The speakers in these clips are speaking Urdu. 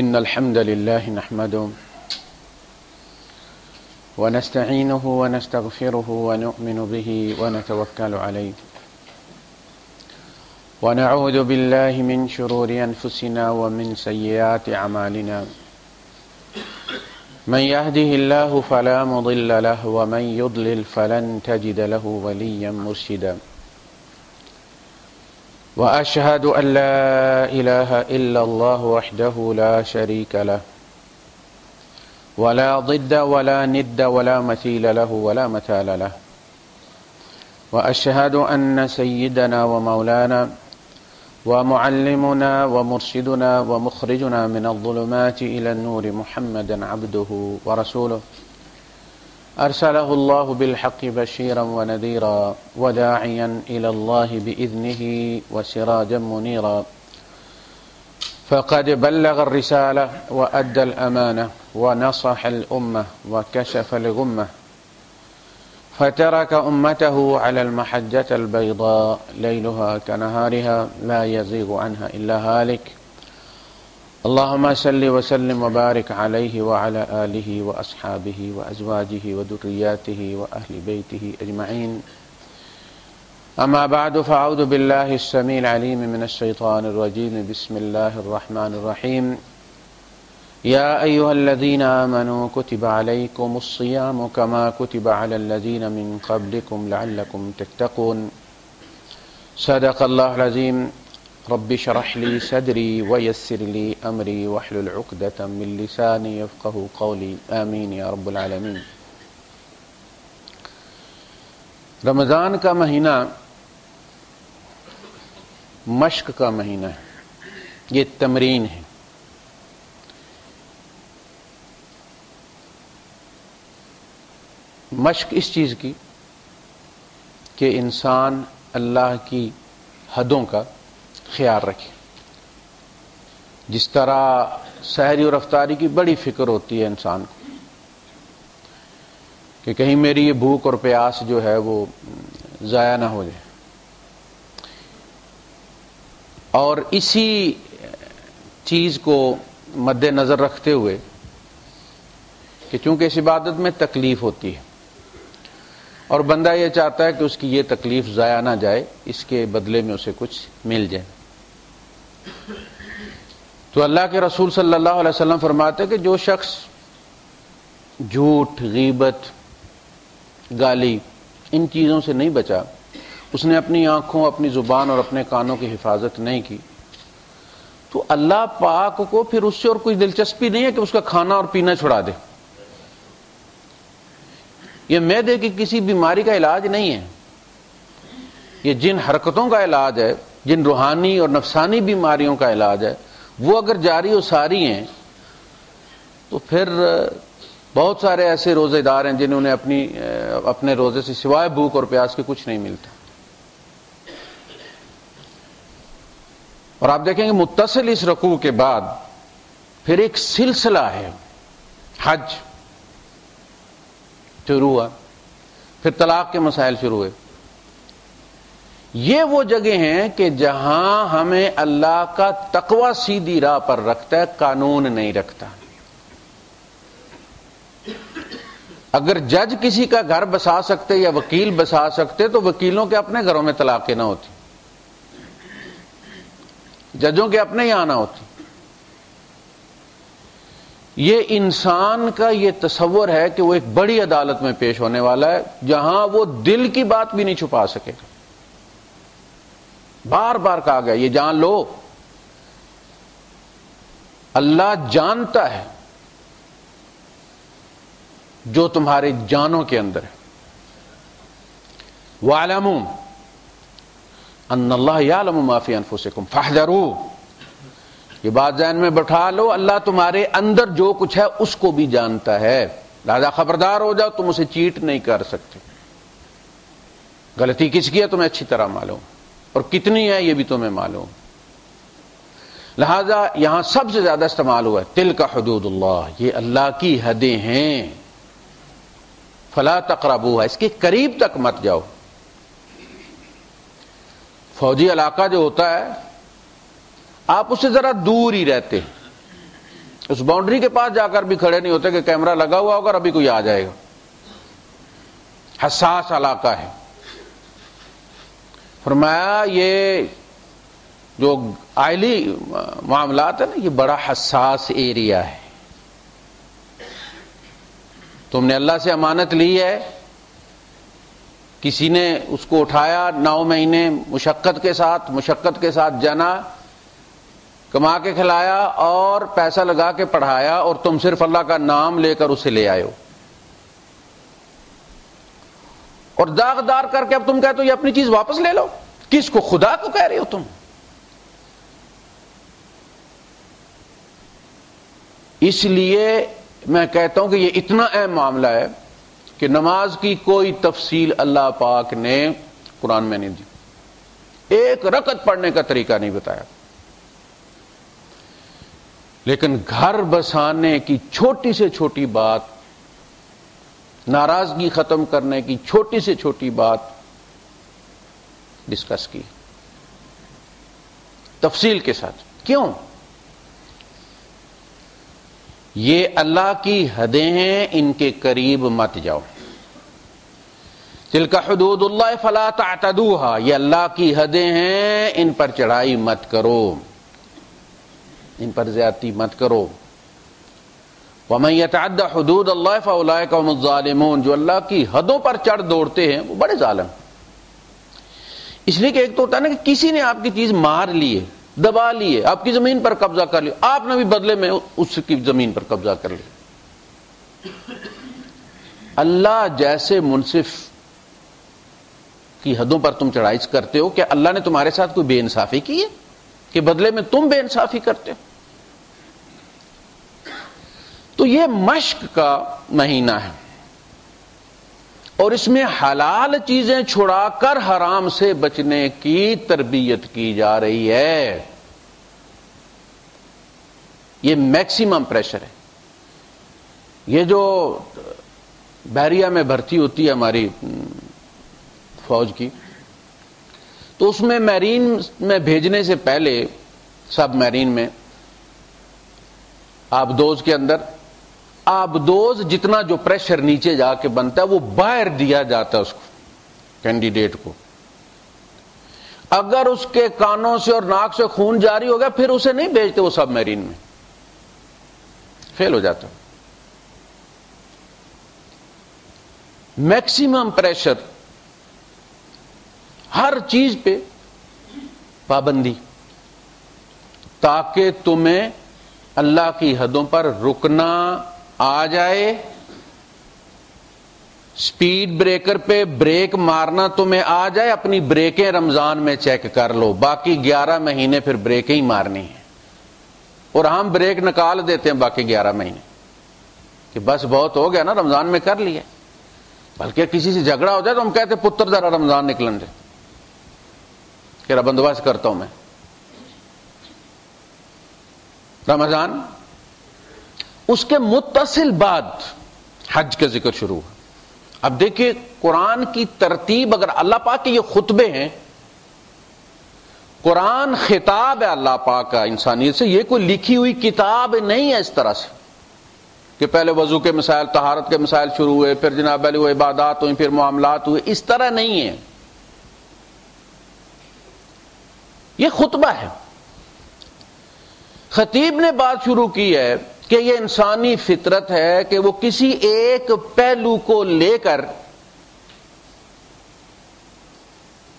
إن الحمد لله نحمده ونستعينه ونستغفره ونؤمن به ونتوكل عليه ونعوذ بالله من شرور أنفسنا ومن سيئات أعمالنا من يهده الله فلا مضل له ومن يضلل فلن تجد له وليا مرشدا وأشهد أن لا إله إلا الله وحده لا شريك له ولا ضد ولا ند ولا مثيل له ولا مثال له وأشهد أن سيدنا ومولانا ومعلمنا ومرشدنا ومخرجنا من الظلمات إلى النور محمدا عبده ورسوله أرسله الله بالحق بشيرا ونذيرا وداعيا إلى الله بإذنه وسراجا منيرا فقد بلغ الرسالة وأدى الأمانة ونصح الأمة وكشف الغمة فترك أمته على المحجة البيضاء ليلها كنهارها لا يزيغ عنها إلا هالك اللهم صل وسلم وبارك عليه وعلى آله وأصحابه وأزواجه وذرياته وأهل بيته أجمعين أما بعد فأعوذ بالله السميع العليم من الشيطان الرجيم بسم الله الرحمن الرحيم يا أيها الذين آمنوا كتب عليكم الصيام كما كتب على الذين من قبلكم لعلكم تتقون صدق الله العظيم رب اشرح لي صدري ويسر لي أمري واحلل عقدة من لساني يفقهوا قولي آمين یا رب العالمین۔ رمضان کا مہینہ مشق کا مہینہ ہے، یہ تمرین ہے۔ مشق اس چیز کی کہ انسان اللہ کی حدوں کا خیال رکھے۔ جس طرح سحری اور افطاری کی بڑی فکر ہوتی ہے انسان کو کہ کہیں میری یہ بھوک اور پیاس جو ہے وہ ضائع نہ ہو جائے، اور اسی چیز کو مد نظر رکھتے ہوئے کہ چونکہ اس عبادت میں تکلیف ہوتی ہے اور بندہ یہ چاہتا ہے کہ اس کی یہ تکلیف ضائع نہ جائے، اس کے بدلے میں اسے کچھ مل جائے، تو اللہ کے رسول صلی اللہ علیہ وسلم فرماتے ہیں کہ جو شخص جھوٹ، غیبت، گالی ان چیزوں سے نہیں بچا، اس نے اپنی آنکھوں، اپنی زبان اور اپنے کانوں کی حفاظت نہیں کی، تو اللہ پاک کو پھر اس سے اور کوئی دلچسپی نہیں ہے کہ اس کا کھانا اور پینا چھڑا دے۔ یہ معدے کی کسی بیماری کا علاج نہیں ہے، یہ جن حرکتوں کا علاج ہے، جن روحانی اور نفسانی بیماریوں کا علاج ہے، وہ اگر جاری و ساری ہیں تو پھر بہت سارے ایسے روزے دار ہیں جنہوں نے اپنے روزے سے سوائے بھوک اور پیاس کے کچھ نہیں ملتا۔ اور آپ دیکھیں گے متصل اس رکوع کے بعد پھر ایک سلسلہ ہے، حج شروع ہوا، پھر طلاق کے مسائل شروع ہوئے۔ یہ وہ جگہ ہیں کہ جہاں ہمیں اللہ کا تقوی سیدھی راہ پر رکھتا ہے، قانون نہیں رکھتا۔ اگر جج کسی کا گھر بسا سکتے یا وکیل بسا سکتے تو وکیلوں کے اپنے گھروں میں طلاقیں نہ ہوتی، ججوں کے اپنے یہاں نہ ہوتی۔ یہ انسان کا یہ تصور ہے کہ وہ ایک بڑی عدالت میں پیش ہونے والا ہے جہاں وہ دل کی بات بھی نہیں چھپا سکے گا۔ بار بار کہا گیا یہ جان لو، اللہ جانتا ہے جو تمہارے جانوں کے اندر ہے۔ وَاعْلَمُوا أَنَّ اللَّهَ يَعْلَمُ مَا فِي أَنفُسِكُمْ فَاحْذَرُوا، یہ بات ذہن میں بٹھا لو، اللہ تمہارے اندر جو کچھ ہے اس کو بھی جانتا ہے، لہذا خبردار ہو جاؤ، تم اسے چیٹ نہیں کر سکتے۔ غلطی کس کی ہے تمہیں اچھی طرح معلوم، اور کتنی ہے یہ بھی تمہیں معلوم۔ لہذا یہاں سب سے زیادہ استعمال ہوا ہے تلک حدود اللہ، یہ اللہ کی حدیں ہیں، فلا تقربوها، اس کے قریب تک مت جاؤ۔ فوجی علاقہ جو ہوتا ہے آپ اس سے ذرا دور ہی رہتے ہیں، اس باؤنڈری کے پاس جا کر بھی کھڑے نہیں ہوتے کہ کیمرہ لگا ہوا ہوگا اور ابھی کوئی آ جائے گا. حساس علاقہ ہے. فرمایا یہ جو آئلی معاملات ہے نا یہ بڑا حساس ایریا ہے. تم نے اللہ سے امانت لی ہے, کسی نے اس کو اٹھایا 9 مہینے مشقت کے ساتھ جنا, کما کے کھلایا اور پیسہ لگا کے پڑھایا, اور تم صرف اللہ کا نام لے کر اسے لے آئے ہو, اور داغدار کر کے اب تم کہتے ہو یہ اپنی چیز واپس لے لو. کس کو؟ خدا کو کہہ رہے ہو تم. اس لیے میں کہتا ہوں کہ یہ اتنا اہم معاملہ ہے کہ نماز کی کوئی تفصیل اللہ پاک نے قرآن میں نہیں دی. ایک رکعت پڑھنے کا طریقہ نہیں بتایا, لیکن گھر بسانے کی چھوٹی سے چھوٹی بات, ناراضگی ختم کرنے کی چھوٹی سے چھوٹی بات ڈسکس کی تفصیل کے ساتھ. کیوں؟ یہ اللہ کی حدیں ہیں, ان کے قریب مت جاؤ. تلک حدود اللہ فلا تعتدوها, یہ اللہ کی حدیں ہیں, ان پر چڑھائی مت کرو, ان پر زیادتی مت کرو. ومن يتعد حدود اللہ فاولئک هم الظالمون, جو اللہ کی حدوں پر چڑھ دوڑتے ہیں وہ بڑے ظالم. اس لیے کہ ایک تو ہوتا ہے نا کہ کسی نے آپ کی چیز مار لی ہے, دبا لی ہے, آپ کی زمین پر قبضہ کر لیا, آپ نے بھی بدلے میں اس کی زمین پر قبضہ کر لیا. اللہ جیسے منصف کی حدوں پر تم چڑھائی کرتے ہو, کیا اللہ نے تمہارے ساتھ کوئی بے انصافی کی ہے کہ بدلے میں تم بے انصافی کرتے ہو؟ تو یہ مشق کا مہینہ ہے, اور اس میں حلال چیزیں چھڑا کر حرام سے بچنے کی تربیت کی جا رہی ہے. یہ میکسیمم پریشر ہے. یہ جو بحریہ میں بھرتی ہوتی ہے ہماری فوج کی, تو اس میں میرین میں بھیجنے سے پہلے سب میرین میں آبدوز کے اندر آبدوز جتنا جو پریشر نیچے جا کے بنتا ہے وہ باہر دیا جاتا ہے اس کو, کینڈیڈیٹ کو. اگر اس کے کانوں سے اور ناک سے خون جاری ہو گیا پھر اسے نہیں بھیجتے وہ سب میرین میں, فیل ہو جاتا. میکسیمم پریشر, ہر چیز پہ پابندی, تاکہ تمہیں اللہ کی حدوں پر رکنا آ جائے. سپیڈ بریکر پہ بریک مارنا تمہیں آ جائے, اپنی بریکیں رمضان میں چیک کر لو, باقی 11 مہینے پھر بریکیں ہی مارنی ہیں. اور ہم بریک نکال دیتے ہیں باقی 11 مہینے کہ بس بہت ہو گیا نا, رمضان میں کر لیا. بلکہ کسی سے جھگڑا ہو جائے تو ہم کہتے پتر ذرا رمضان نکلن دے, کہ بندوبست کرتا ہوں میں. رمضان اس کے متصل بعد حج کا ذکر شروع ہوا. اب دیکھیے قرآن کی ترتیب, اگر اللہ پاک کے یہ خطبے ہیں, قرآن خطاب ہے اللہ پاک کا انسانیت سے, یہ کوئی لکھی ہوئی کتاب نہیں ہے اس طرح سے کہ پہلے وضو کے مسائل, طہارت کے مسائل شروع ہوئے, پھر جناب علی وہ عبادات ہوئی, پھر معاملات ہوئے. اس طرح نہیں ہے, یہ خطبہ ہے. خطیب نے بات شروع کی ہے کہ یہ انسانی فطرت ہے کہ وہ کسی ایک پہلو کو لے کر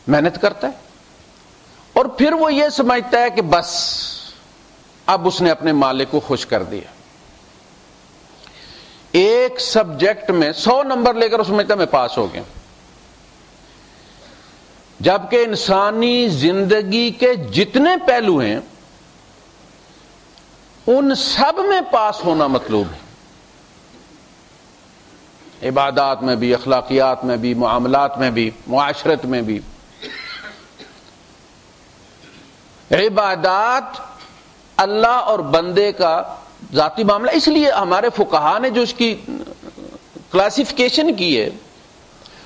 محنت کرتا ہے, اور پھر وہ یہ سمجھتا ہے کہ بس اب اس نے اپنے مالک کو خوش کر دیا. ایک سبجیکٹ میں 100 نمبر لے کر اس سمجھتا میں پاس ہو گیا, جبکہ انسانی زندگی کے جتنے پہلو ہیں ان سب میں پاس ہونا مطلوب ہے. عبادات میں بھی, اخلاقیات میں بھی, معاملات میں بھی, معاشرت میں بھی. عبادات اللہ اور بندے کا ذاتی معاملہ, اس لیے ہمارے فقہا نے جو اس کی کلاسیفیکیشن کی ہے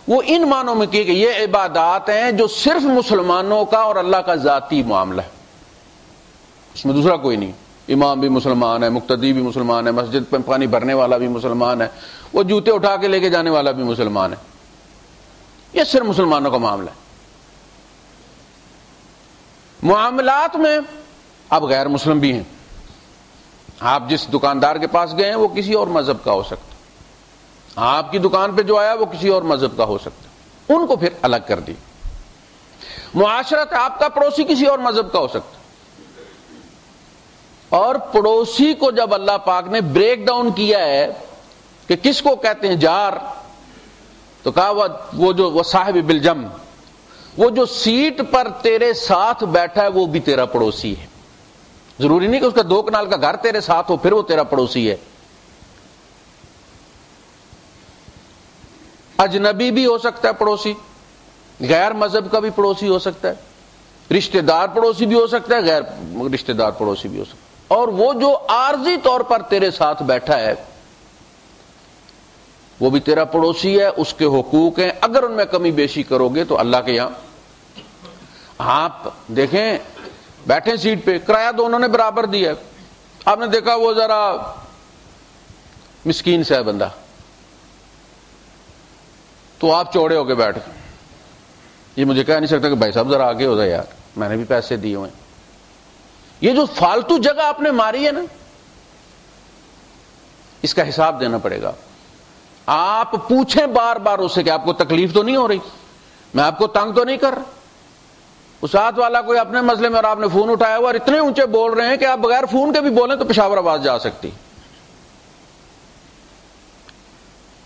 وہ ان معنوں میں کی کہ یہ عبادات ہیں جو صرف مسلمانوں کا اور اللہ کا ذاتی معاملہ ہے, اس میں دوسرا کوئی نہیں. امام بھی مسلمان ہے، مقتدی بھی مسلمان ہے، مسجد پہ پانی بھرنے والا بھی مسلمان ہے، وہ جوتے اٹھا کے لے کے جانے والا بھی مسلمان ہے. یہ صرف مسلمانوں کا معاملہ ہے. معاملات میں اب غیر مسلم بھی ہیں. آپ جس دکاندار کے پاس گئے ہیں وہ کسی اور مذہب کا ہو سکتا ہے، آپ کی دکان پہ جو آیا وہ کسی اور مذہب کا ہو سکتا ہے، ان کو پھر الگ کر دی. معاشرت آپ کا پڑوسی کسی اور مذہب کا ہو سکتا ہے، اور پڑوسی کو جب اللہ پاک نے بریک ڈاؤن کیا ہے کہ کس کو کہتے ہیں جار، تو کہا وہ جو صاحب بالجم، وہ جو سیٹ پر تیرے ساتھ بیٹھا ہے وہ بھی تیرا پڑوسی ہے. ضروری نہیں کہ اس کا 2 کنال کا گھر تیرے ساتھ ہو پھر وہ تیرا پڑوسی ہے. اجنبی بھی ہو سکتا ہے پڑوسی، غیر مذہب کا بھی پڑوسی ہو سکتا ہے، رشتہ دار پڑوسی بھی ہو سکتا ہے، غیر رشتہ دار پڑوسی بھی ہو سکتا ہے. اور وہ جو عارضی طور پر تیرے ساتھ بیٹھا ہے وہ بھی تیرا پڑوسی ہے، اس کے حقوق ہیں. اگر ان میں کمی بیشی کرو گے تو اللہ کے یہاں. آپ دیکھیں بیٹھے سیٹ پہ، کرایہ دونوں نے برابر دیا ہے، آپ نے دیکھا وہ ذرا مسکین سے ہے بندہ، تو آپ چوڑے ہو کے بیٹھ گئے. یہ مجھے کہہ نہیں سکتا کہ بھائی صاحب ذرا آگے ہو جائے یار، میں نے بھی پیسے دیے ہوئے. یہ جو فالتو جگہ آپ نے ماری ہے نا، اس کا حساب دینا پڑے گا. آپ پوچھیں بار بار اس سے کہ آپ کو تکلیف تو نہیں ہو رہی، میں آپ کو تنگ تو نہیں کر رہا. اس ساتھ والا کوئی اپنے مسئلے میں اور آپ نے فون اٹھایا ہوا اور اتنے اونچے بول رہے ہیں کہ آپ بغیر فون کے بھی بولیں تو پشاور آواز جا سکتی.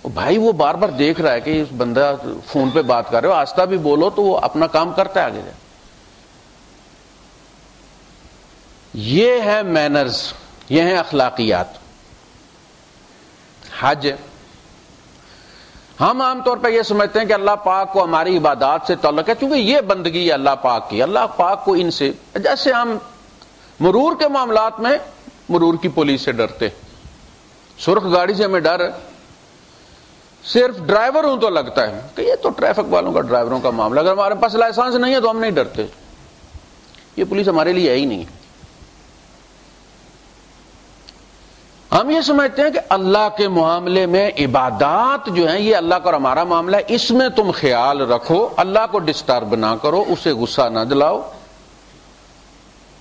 بھائی وہ بار بار دیکھ رہا ہے کہ اس بندہ فون پہ بات کر رہے ہو، آہستہ بھی بولو تو وہ اپنا کام کرتا ہے آگے جائے. یہ ہے مینرز، یہ ہیں اخلاقیات. حج ہم عام طور پہ یہ سمجھتے ہیں کہ اللہ پاک کو ہماری عبادات سے تعلق ہے، چونکہ یہ بندگی ہے اللہ پاک کی، اللہ پاک کو ان سے، جیسے ہم مرور کے معاملات میں مرور کی پولیس سے ڈرتے، سرخ گاڑی سے ہمیں ڈر صرف ڈرائیور ہوں تو لگتا ہے کہ یہ تو ٹریفک والوں کا، ڈرائیوروں کا معاملہ. اگر ہمارے پاس لائسنس نہیں ہے تو ہم نہیں ڈرتے، یہ پولیس ہمارے لیے ہے ہی نہیں. ہم یہ سمجھتے ہیں کہ اللہ کے معاملے میں عبادات جو ہیں یہ اللہ کا اور ہمارا معاملہ ہے، اس میں تم خیال رکھو، اللہ کو ڈسٹرب نہ کرو، اسے غصہ نہ دلاؤ،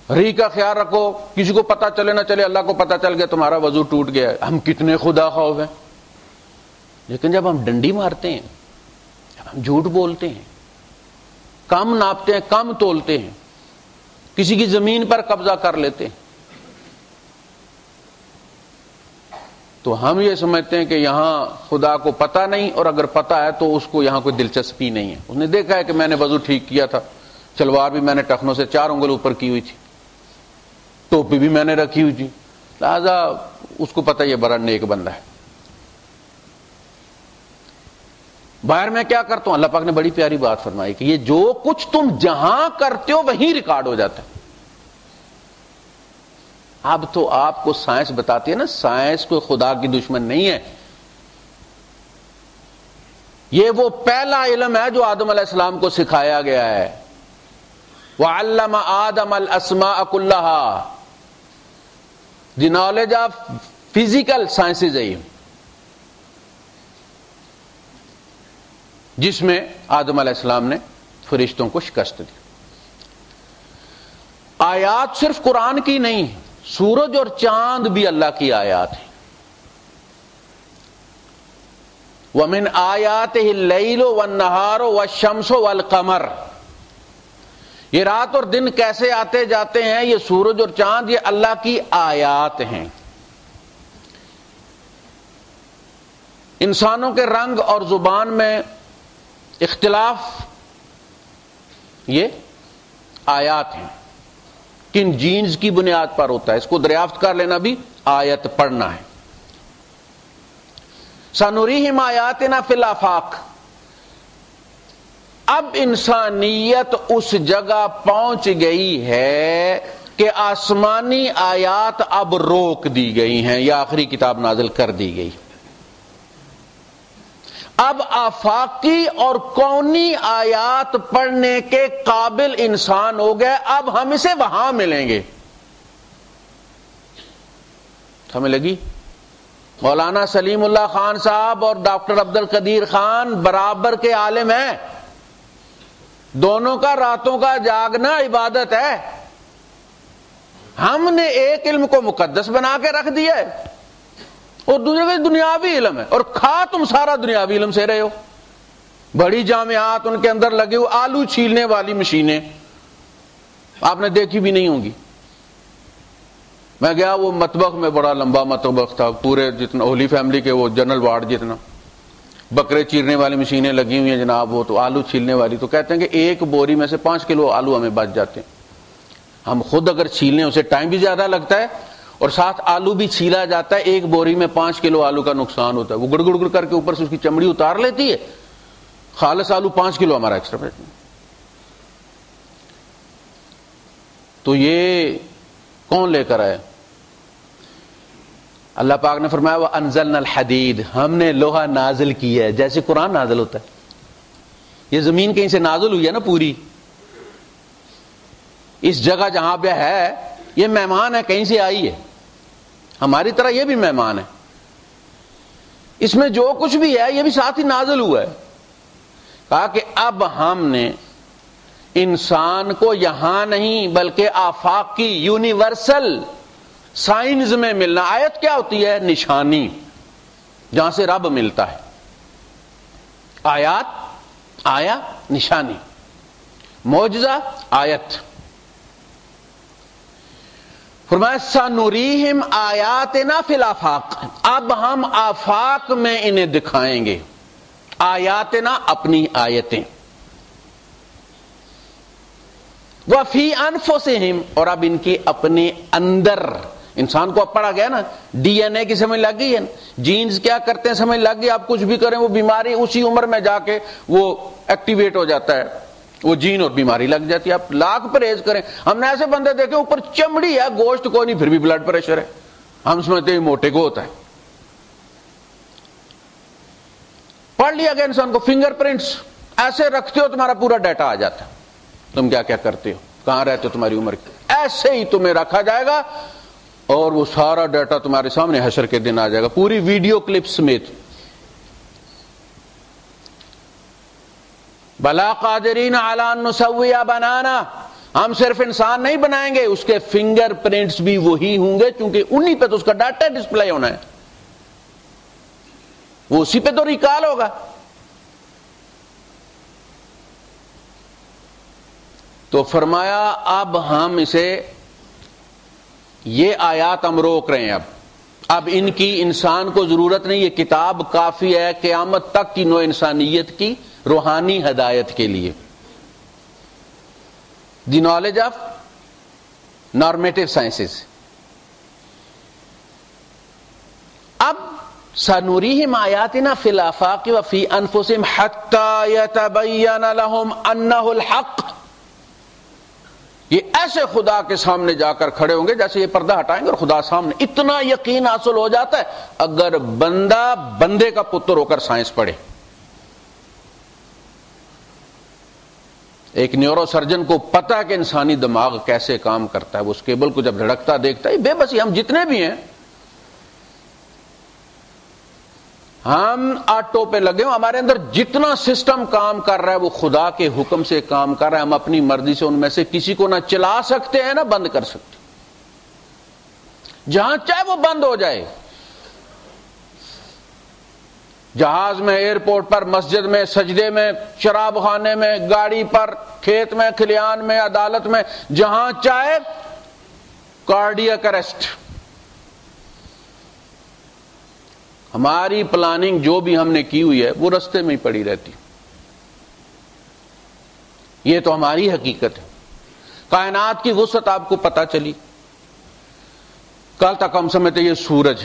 ری کا خیال رکھو، کسی کو پتہ چلے نہ چلے، اللہ کو پتہ چل گیا تمہارا وضو ٹوٹ گیا ہے. ہم کتنے خدا خوف ہیں، لیکن جب ہم ڈنڈی مارتے ہیں، جب ہم جھوٹ بولتے ہیں، کم ناپتے ہیں، کم تولتے ہیں، کسی کی زمین پر قبضہ کر لیتے ہیں، تو ہم یہ سمجھتے ہیں کہ یہاں خدا کو پتہ نہیں، اور اگر پتہ ہے تو اس کو یہاں کوئی دلچسپی نہیں ہے. اس نے دیکھا ہے کہ میں نے وضو ٹھیک کیا تھا، شلوار بھی میں نے ٹخنوں سے 4 انگل اوپر کی ہوئی تھی، ٹوپی بھی میں نے رکھی ہوئی تھی، لہذا اس کو پتہ یہ بڑا نیک بندہ ہے. باہر میں کیا کرتا ہوں، اللہ پاک نے بڑی پیاری بات فرمائی کہ یہ جو کچھ تم جہاں کرتے ہو وہیں ریکارڈ ہو جاتا ہے. اب تو آپ کو سائنس بتاتی ہے نا، سائنس کوئی خدا کی دشمن نہیں ہے. یہ وہ پہلا علم ہے جو آدم علیہ السلام کو سکھایا گیا ہے. وَعَلَّمَ آدَمَ الْأَسْمَاءَ كُلَّهَا. The knowledge of physical sciences ہے، جس میں آدم علیہ السلام نے فرشتوں کو شکست دی. آیات صرف قرآن کی نہیں، سورج اور چاند بھی اللہ کی آیات ہیں. وَمِنْ آيَاتِهِ اللَّيْلُ وَالنَّهَارُ وَالشَّمْسُ وَالْقَمَرُ. یہ رات اور دن کیسے آتے جاتے ہیں، یہ سورج اور چاند یہ اللہ کی آیات ہیں. انسانوں کے رنگ اور زبان میں اختلاف یہ آیات ہیں، کن جینز کی بنیاد پر ہوتا ہے، اس کو دریافت کر لینا بھی آیت پڑھنا ہے. سنریہم آیاتنا فی الآفاق. اب انسانیت اس جگہ پہنچ گئی ہے کہ آسمانی آیات اب روک دی گئی ہیں یا آخری کتاب نازل کر دی گئی. اب آفاقی اور کونی آیات پڑھنے کے قابل انسان ہو گئے. اب ہم اسے وہاں ملیں گے. سمجھ لگی؟ مولانا سلیم اللہ خان صاحب اور ڈاکٹر عبد القدیر خان برابر کے عالم ہیں، دونوں کا راتوں کا جاگنا عبادت ہے۔ ہم نے ایک علم کو مقدس بنا کے رکھ دیا ہے اور دوسرے کا دنیاوی علم ہے، اور کھا تم سارا دنیاوی علم سے رہے ہو۔ بڑی جامعات ان کے اندر لگے ہوئے آلو چھیلنے والی مشینیں آپ نے دیکھی بھی نہیں ہوں گی۔ میں گیا وہ مطبخ میں، بڑا لمبا مطبخ تھا، پورے جتنا ہولی فیملی کے وہ جنرل وارڈ جتنا، بکرے چیرنے والی مشینیں لگی ہوئی ہیں جناب، وہ تو آلو چھیلنے والی، تو کہتے ہیں کہ ایک بوری میں سے 5 کلو آلو ہمیں بچ جاتے ہیں۔ ہم خود اگر چھیلنے اسے ٹائم بھی زیادہ لگتا ہے اور ساتھ آلو بھی چھیلا جاتا ہے، ایک بوری میں 5 کلو آلو کا نقصان ہوتا ہے۔ وہ گڑ گڑ گڑ کر کے اوپر سے اس کی چمڑی اتار لیتی ہے، خالص آلو 5 کلو ہمارا ایکسٹرا بیٹھ۔ تو یہ کون لے کر آئے؟ اللہ پاک نے فرمایا وَأَنزَلْنَا الْحَدِيدَ، ہم نے لوہا نازل کیا ہے، جیسے قرآن نازل ہوتا ہے۔ یہ زمین کہیں سے نازل ہوئی ہے نا پوری، اس جگہ جہاں پہ ہے یہ مہمان ہے، کہیں سے آئی ہے، ہماری طرح یہ بھی مہمان ہے، اس میں جو کچھ بھی ہے یہ بھی ساتھ ہی نازل ہوا ہے۔ کہا کہ اب ہم نے انسان کو یہاں نہیں بلکہ آفاق کی یونیورسل سائنس میں ملنا۔ آیت کیا ہوتی ہے؟ نشانی، جہاں سے رب ملتا ہے۔ آیات، آیا نشانی، معجزہ آیت۔ فرمایا سنوریہم آیاتنا فی الآفاق، اب ہم آفاق میں انہیں دکھائیں گے، آیاتنا اپنی آیتیں، وفی انفسہم، اور اب ان کے اپنے اندر۔ انسان کو اب پڑھا گیا نا، ڈی این اے کی سمجھ لگ گئی ہے، جینز کیا کرتے ہیں سمجھ لگ گئی، آپ کچھ بھی کریں وہ بیماری اسی عمر میں جا کے وہ ایکٹیویٹ ہو جاتا ہے، وہ جین اور بیماری لگ جاتی ہے۔ آپ لاکھ پرہیز کریں، ہم نے ایسے بندے دیکھے اوپر چمڑی ہے، گوشت کوئی نہیں، پھر بھی بلڈ پریشر ہے، ہم سمجھتے ہیں موٹے کو ہوتا ہے۔ پڑھ لیا گیا انسان کو، فنگر پرنٹس ایسے رکھتے ہو تمہارا پورا ڈیٹا آ جاتا ہے، تم کیا کیا کرتے ہو، کہاں رہتے ہو، تمہاری عمر کی، ایسے ہی تمہیں رکھا جائے گا اور وہ سارا ڈیٹا تمہارے سامنے حشر کے دن آ جائے گا، پوری ویڈیو کلپ سمیت۔ بلا قادرین علی ان نسوی بنانا، ہم صرف انسان نہیں بنائیں گے، اس کے فنگر پرنٹس بھی وہی ہوں گے، کیونکہ انہی پہ تو اس کا ڈاٹا ڈسپلے ہونا ہے، وہ اسی پہ تو ریکال ہوگا۔ تو فرمایا اب ہم اسے، یہ آیات ہم روک رہے ہیں، اب ان کی انسان کو ضرورت نہیں، یہ کتاب کافی ہے قیامت تک کی نوع انسانیت کی روحانی ہدایت کے لیے۔ دی نالج آف نارمیٹو سائنسز۔ اب سنوریہم آیاتنا فی الآفاق وفی انفسہم حتی یتبین لہم انہ الحق، یہ ایسے خدا کے سامنے جا کر کھڑے ہوں گے جیسے یہ پردہ ہٹائیں گے اور خدا سامنے، اتنا یقین حاصل ہو جاتا ہے اگر بندہ بندے کا پتر ہو کر سائنس پڑھے۔ ایک نیورو سرجن کو پتہ ہے کہ انسانی دماغ کیسے کام کرتا ہے، وہ اس کیبل کو جب دھڑکتا دیکھتا ہے، بے بسی ہم جتنے بھی ہیں ہم آٹو پہ لگے ہوں، ہمارے اندر جتنا سسٹم کام کر رہا ہے وہ خدا کے حکم سے کام کر رہا ہے، ہم اپنی مرضی سے ان میں سے کسی کو نہ چلا سکتے ہیں نہ بند کر سکتے، جہاں چاہے وہ بند ہو جائے، جہاز میں، ایئرپورٹ پر، مسجد میں، سجدے میں، شراب خانے میں، گاڑی پر، کھیت میں، کھلیان میں، عدالت میں، جہاں چاہے کارڈیک اریسٹ۔ ہماری پلاننگ جو بھی ہم نے کی ہوئی ہے وہ رستے میں ہی پڑی رہتی، یہ تو ہماری حقیقت ہے۔ کائنات کی وسعت آپ کو پتہ چلی، کل تک ہم سمجھتے یہ سورج،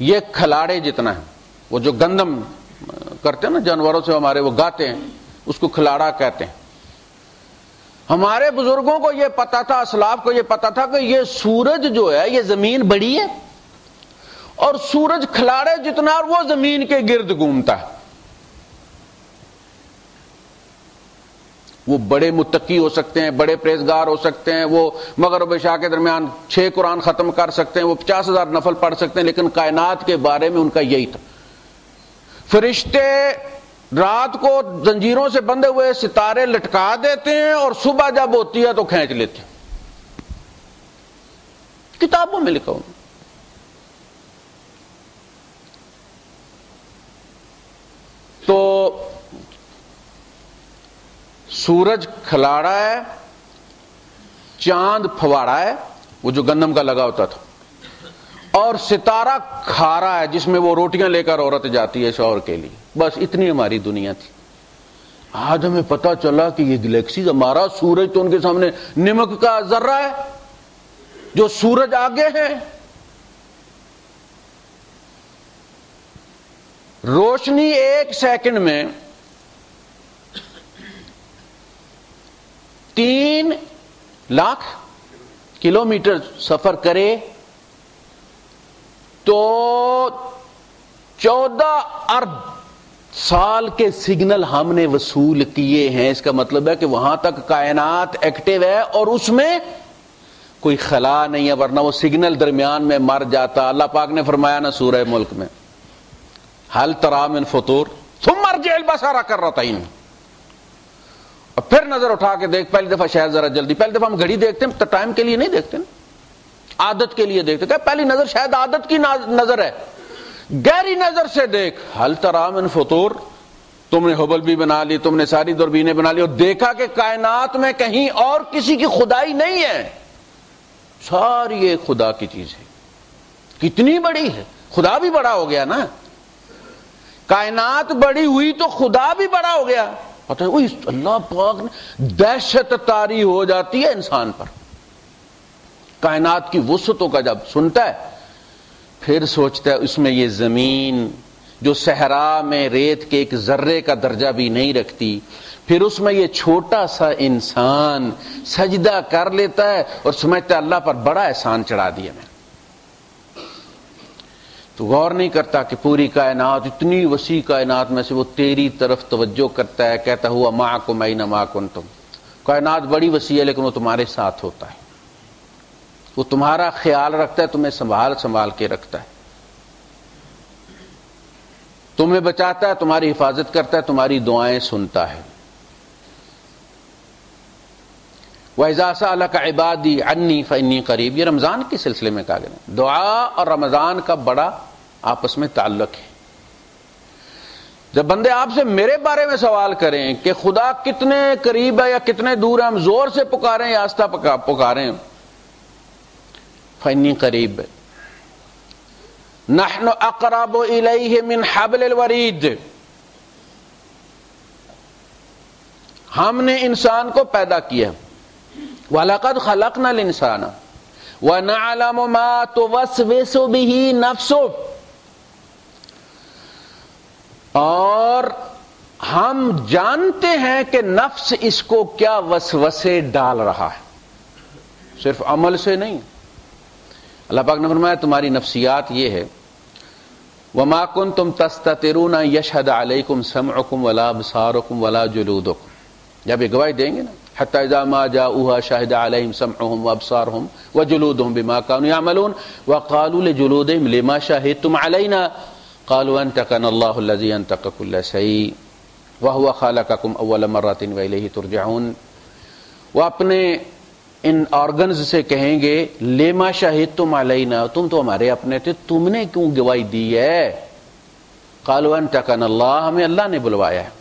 یہ کھلاڑے جتنا ہے، وہ جو گندم کرتے ہیں نا جانوروں سے ہمارے، وہ گاتے ہیں، اس کو کھلاڑا کہتے ہیں۔ ہمارے بزرگوں کو یہ پتا تھا، اسلاف کو یہ پتا تھا کہ یہ سورج جو ہے یہ زمین بڑی ہے اور سورج کھلاڑے جتنا اور وہ زمین کے گرد گھومتا ہے۔ وہ بڑے متقی ہو سکتے ہیں، بڑے پرہیزگار ہو سکتے ہیں، وہ مغرب و عشاء کے درمیان 6 قرآن ختم کر سکتے ہیں، وہ 50,000 نفل پڑھ سکتے ہیں، لیکن کائنات کے بارے میں ان کا یہی تھا۔ فرشتے رات کو زنجیروں سے بندھے ہوئے ستارے لٹکا دیتے ہیں اور صبح جب ہوتی ہے تو کھینچ لیتے ہیں، کتابوں میں لکھا ہوں۔ تو سورج کھلاڑا ہے، چاند پھواڑا ہے، وہ جو گندم کا لگا ہوتا تھا، اور ستارہ کھارا ہے جس میں وہ روٹیاں لے کر عورت جاتی ہے شوہر کے لیے۔ بس اتنی ہماری دنیا تھی۔ آج ہمیں پتہ چلا کہ یہ گلیکسی، ہمارا سورج تو ان کے سامنے نمک کا ذرہ ہے، جو سورج آگے ہے۔ روشنی 1 سیکنڈ میں 3 لاکھ کلومیٹر سفر کرے تو 14 ارب سال کے سگنل ہم نے وصول کیے ہیں۔ اس کا مطلب ہے کہ وہاں تک کائنات ایکٹیو ہے اور اس میں کوئی خلا نہیں ہے، ورنہ وہ سگنل درمیان میں مر جاتا۔ اللہ پاک نے فرمایا نا سورہ ملک میں، حل تری من فطور ثم ارجع البصر کرتین، اور پھر نظر اٹھا کے دیکھ، پہلی دفعہ شاید ذرا جلدی، پہلی دفعہ ہم گھڑی دیکھتے ہیں تو ٹائم کے لیے نہیں دیکھتے نا، عادت کے لیے دیکھتے، کہ پہلی نظر شاید عادت کی نظر ہے، گہری نظر سے دیکھ، حل تری من فطور، تم نے ہبل بھی بنا لی، تم نے ساری دوربینیں بنا لی اور دیکھا کہ کائنات میں کہیں اور کسی کی خدائی نہیں ہے، ساری ایک خدا کی چیز ہے۔ کتنی بڑی ہے، خدا بھی بڑا ہو گیا نا، کائنات بڑی ہوئی تو خدا بھی بڑا ہو گیا۔ پتہ ہے اللہ پاک نے دہشت طاری ہو جاتی ہے انسان پر کائنات کی وسعتوں کا جب سنتا ہے، پھر سوچتا ہے اس میں یہ زمین جو صحرا میں ریت کے ایک ذرے کا درجہ بھی نہیں رکھتی، پھر اس میں یہ چھوٹا سا انسان سجدہ کر لیتا ہے اور سمجھتا ہے اللہ پر بڑا احسان چڑھا دیا میں، تو غور نہیں کرتا کہ پوری کائنات، اتنی وسیع کائنات میں سے وہ تیری طرف توجہ کرتا ہے، کہتا ہوا معکم اینما کنتم، کائنات بڑی وسیع ہے لیکن وہ تمہارے ساتھ ہوتا ہے، وہ تمہارا خیال رکھتا ہے، تمہیں سنبھال کے رکھتا ہے، تمہیں بچاتا ہے، تمہاری حفاظت کرتا ہے، تمہاری دعائیں سنتا ہے۔ وَإِذَا سَأَلَكَ عِبَادِي عَنِّي فَإِنِّي قَرِيبٌ، یہ رمضان کے سلسلے میں کہا گیا، دعا اور رمضان کا بڑا آپس میں تعلق ہے۔ جب بندے آپ سے میرے بارے میں سوال کریں کہ خدا کتنے قریب ہے یا کتنے دور ہے، ہم زور سے پکاریں یا آہستہ پکاریں، فَإِنِّي قَرِيبٌ نَحْنُ أَقْرَبُ إِلَيْهِ مِنْ حَبْلِ الْوَرِيدِ، ہم نے انسان کو پیدا کیا، وَلَقَدْ خَلَقْنَا الْإِنسَانَ وَنَعْلَمُ مَا تُوَسْوِسُ بِهِ نَفْسُهُ، اور ہم جانتے ہیں کہ نفس اس کو کیا وسوسے ڈال رہا ہے، صرف عمل سے نہیں۔ اللہ پاک نے فرمایا تمہاری نفسیات یہ ہے، وَمَا كُنْتُمْ تَسْتَتِرُونَ يَشْهَدَ عَلَيْكُمْ سَمْعُكُمْ وَلَا أَبْصَارُكُمْ وَلَا جُلُودُكُمْ، جب یہ گواہی دیں گے نا، حتی اذا ما جاؤوها شهد عليهم سمعهم وابصارهم وجلودهم بما كانوا يعملون وقالوا لجلودهم لما شهدتم علينا قالوا انطقنا الله الذي انطق كل شيء وهو خلقكم اول مرة واليه ترجعون، وہ اپنے ان آرگنز سے کہیں گے لما شهدتم علينا، تم تو ہمارے اپنے تھے، تم نے کیوں گواہی دی ہے؟ قالوا انطقنا الله، ہمیں اللہ نے بلوایا ہے،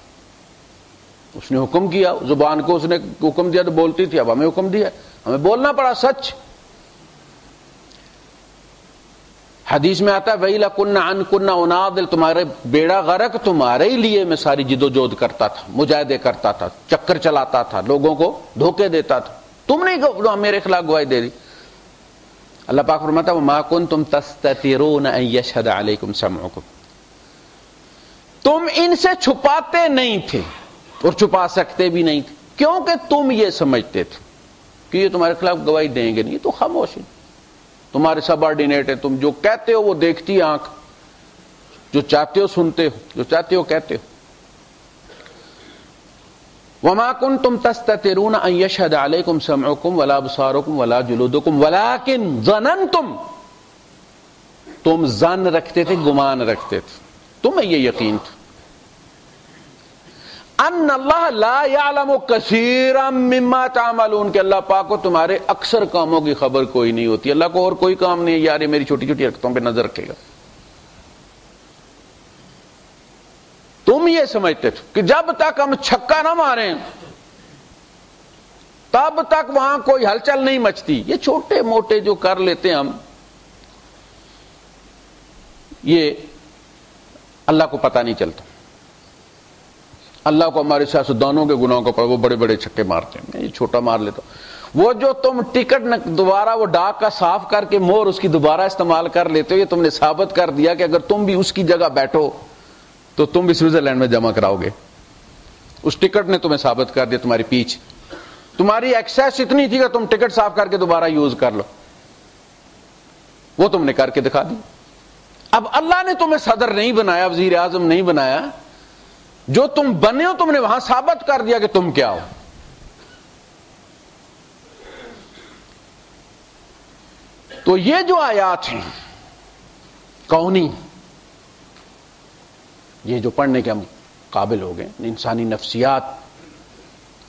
اس نے حکم کیا، زبان کو اس نے حکم دیا تو بولتی تھی، اب ہمیں حکم دیا، ہمیں بولنا پڑا سچ۔ حدیث میں آتا ہے وَإِلَا كُنَّا عَنْ كُنَّا أُنَاضِلُ، تمہارے بیڑا غرق تمہارے ہی لیے میں ساری جد و جہد کرتا تھا، مجاہدے کرتا تھا، چکر چلاتا تھا، لوگوں کو دھوکے دیتا تھا، تم نے میرے خلاف گواہی دے دی۔ اللہ پاک فرماتا ہے وَمَا كُنْتُمْ تَسْتَتِرُونَ أَن يَشْهَدَ عَلَيْكُمْ سَمْعُكُمْ، تم ان سے چھپاتے نہیں تھے اور چھپا سکتے بھی نہیں تھے، کیونکہ تم یہ سمجھتے تھے کہ یہ تمہارے خلاف گواہی دیں گے نہیں، تو خاموشی، تمہارے سبارڈینیٹ ہیں، تم جو کہتے ہو وہ دیکھتی آنکھ، جو چاہتے ہو سنتے ہو، جو چاہتے ہو کہتے ہو۔ وما کنتم تستترون ان یشهد علیکم سمعکم ولا ابصارکم ولا جلودکم ولکن ظننتم، تم ظن رکھتے تھے، گمان رکھتے تھے، تمہیں یہ یقین تھا ان اللہ لا یعلم کثیرا مما تعملون، کہ اللہ پاک کو تمہارے اکثر کاموں کی خبر کوئی نہیں ہوتی. اللہ کو اور کوئی کام نہیں ہے یار یہ میری چھوٹی چھوٹی حرکتوں پہ نظر رکھے گا. تم یہ سمجھتے تھے کہ جب تک ہم چھکا نہ ماریں تب تک وہاں کوئی ہلچل نہیں مچتی. یہ چھوٹے موٹے جو کر لیتے ہیں ہم، یہ اللہ کو پتہ نہیں چلتا. اللہ کو ہمارے سیاستدانوں کے گناہوں کا، وہ بڑے بڑے چھکے مارتے ہیں، میں یہ چھوٹا مار لیتا ہوں. وہ جو تم ٹکٹ دوبارہ وہ ڈاک کا صاف کر کے مور اس کی دوبارہ استعمال کر لیتے ہو، یہ تم نے ثابت کر دیا کہ اگر تم بھی اس کی جگہ بیٹھو تو تم بھی سوئٹزرلینڈ میں جمع کراؤ گے. اس ٹکٹ نے تمہیں ثابت کر دیا تمہاری پیچھ. تمہاری ایکسیس اتنی تھی کہ تم ٹکٹ صاف کر کے دوبارہ یوز کر لو، وہ تم نے کر کے دکھا دی. اب اللہ نے تمہیں صدر نہیں بنایا، وزیر اعظم نہیں بنایا، جو تم بنے ہو تم نے وہاں ثابت کر دیا کہ تم کیا ہو. تو یہ جو آیات ہیں کونی، یہ جو پڑھنے کے ہم قابل ہو گئے، انسانی نفسیات،